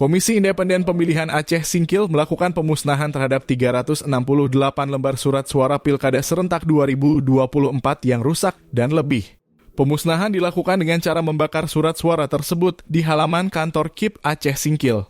Komisi Independen Pemilihan Aceh Singkil melakukan pemusnahan terhadap 368 lembar surat suara Pilkada Serentak 2024 yang rusak dan lebih. Pemusnahan dilakukan dengan cara membakar surat suara tersebut di halaman kantor KIP Aceh Singkil.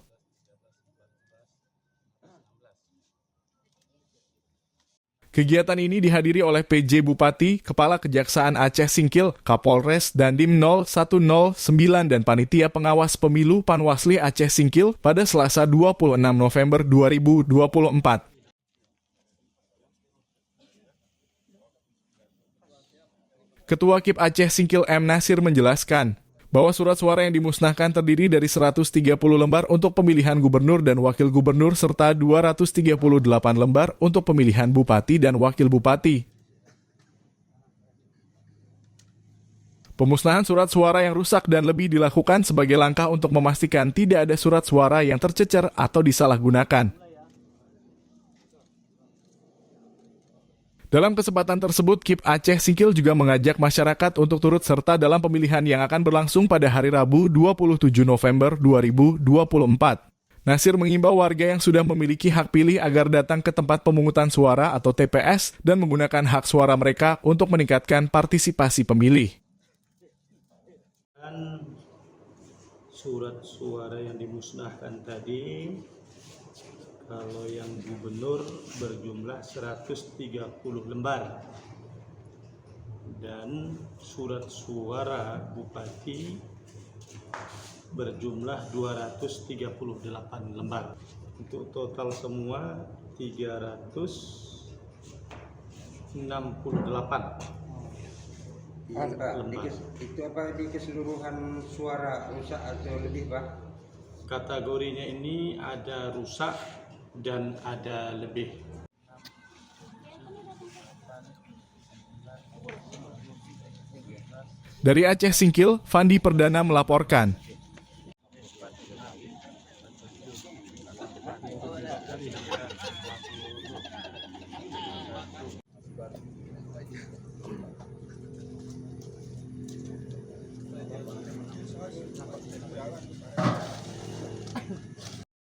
Kegiatan ini dihadiri oleh PJ Bupati, Kepala Kejaksaan Aceh Singkil, Kapolres, Dandim 0109 dan Panitia Pengawas Pemilu Panwasli Aceh Singkil pada Selasa 26 November 2024. Ketua KIP Aceh Singkil M. Nasir menjelaskan bahwa surat suara yang dimusnahkan terdiri dari 130 lembar untuk pemilihan gubernur dan wakil gubernur serta 238 lembar untuk pemilihan bupati dan wakil bupati. Pemusnahan surat suara yang rusak dan lebih dilakukan sebagai langkah untuk memastikan tidak ada surat suara yang tercecer atau disalahgunakan. Dalam kesempatan tersebut, KIP Aceh Singkil juga mengajak masyarakat untuk turut serta dalam pemilihan yang akan berlangsung pada hari Rabu 27 November 2024. Nasir mengimbau warga yang sudah memiliki hak pilih agar datang ke tempat pemungutan suara atau TPS dan menggunakan hak suara mereka untuk meningkatkan partisipasi pemilih. Dan surat suara yang dimusnahkan tadi, kalau yang gubernur berjumlah 130 lembar dan surat suara bupati berjumlah 238 lembar. Untuk total semua 368 lembar. Itu apa di keseluruhan suara rusak atau lebih, Pak? Kategorinya ini ada rusak dan ada lebih. Dari Aceh Singkil, Fandi Perdana melaporkan.